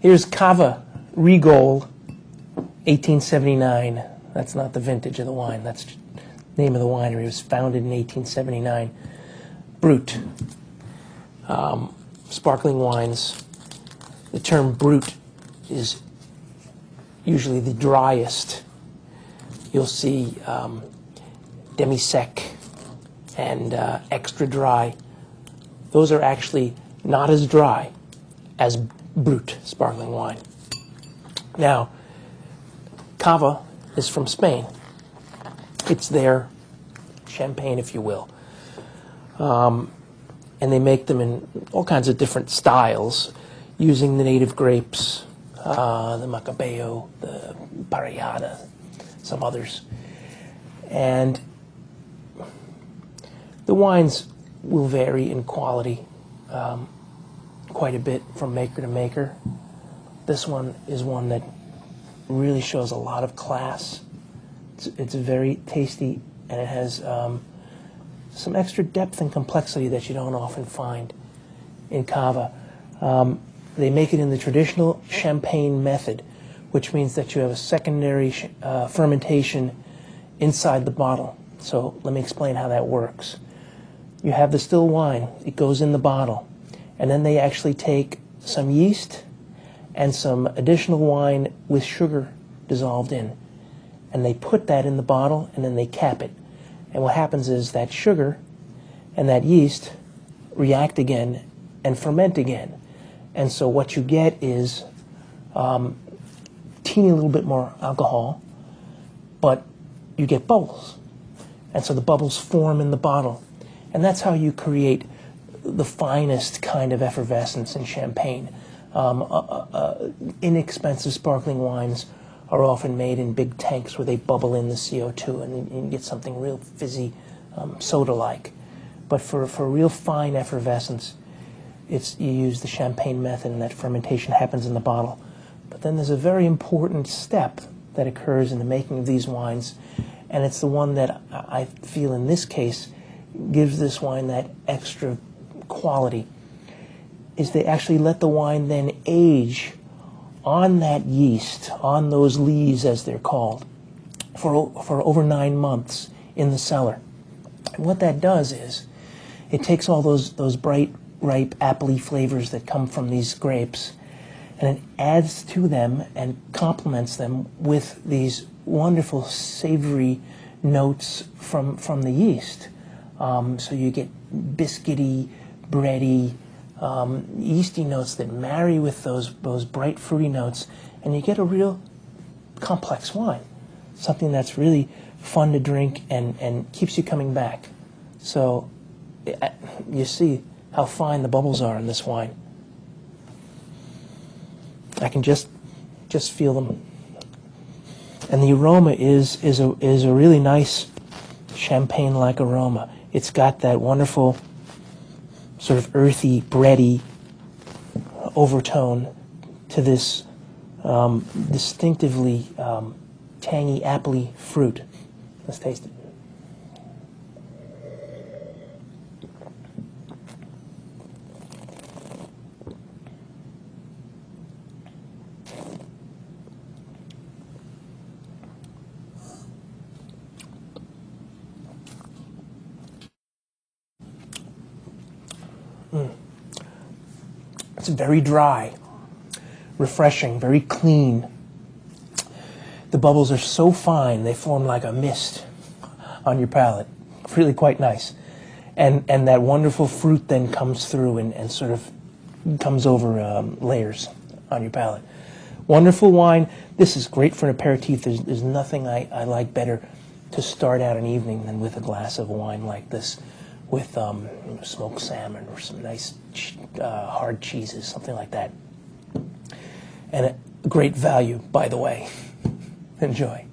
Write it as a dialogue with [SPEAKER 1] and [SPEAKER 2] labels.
[SPEAKER 1] Here's Cava Rigol, 1879. That's not the vintage of the wine. That's the name of the winery. It was founded in 1879. Brut. Sparkling wines. The term brut is usually the driest. You'll see demi-sec and extra dry. Those are actually not as dry as brut sparkling wine. Now, Cava is from Spain. It's their champagne, if you will. And they make them in all kinds of different styles using the native grapes, the Macabeo, the Parellada, some others. And the wines will vary in quality quite a bit from maker to maker. This one is one that really shows a lot of class. It's very tasty, and it has some extra depth and complexity that you don't often find in Cava. They make it in the traditional champagne method, which means that you have a secondary fermentation inside the bottle. So let me explain how that works. You have the still wine. It goes in the bottle. And then they actually take some yeast and some additional wine with sugar dissolved in. And they put that in the bottle, and then they cap it. And what happens is that sugar and that yeast react again and ferment again. And so what you get is teeny little bit more alcohol, but you get bubbles. And so the bubbles form in the bottle. And that's how you create the finest kind of effervescence in champagne. Inexpensive sparkling wines are often made in big tanks where they bubble in the CO2 and you get something real fizzy, soda-like. But for real fine effervescence, you use the champagne method, and that fermentation happens in the bottle. But then there's a very important step that occurs in the making of these wines, and it's the one that I feel in this case gives this wine that extra quality, is they actually let the wine then age on that yeast, on those lees as they're called, for over 9 months in the cellar. And what that does is it takes all those bright, ripe, appley flavors that come from these grapes, and it adds to them and complements them with these wonderful savory notes from the yeast. So you get biscuity, bready, yeasty notes that marry with those bright fruity notes, and you get a real complex wine, something that's really fun to drink and keeps you coming back. So you see how fine the bubbles are in this wine. I can just feel them, and the aroma is a really nice champagne-like aroma. It's got that wonderful sort of earthy, bready overtone to this distinctively tangy, appley fruit. Let's taste it. It's very dry, refreshing, very clean. The bubbles are so fine, they form like a mist on your palate. Really quite nice. And that wonderful fruit then comes through and sort of comes over layers on your palate. Wonderful wine. This is great for an aperitif. There's nothing I like better to start out an evening than with a glass of wine like this, with smoked salmon or some nice hard cheeses, something like that. And a great value, by the way. Enjoy.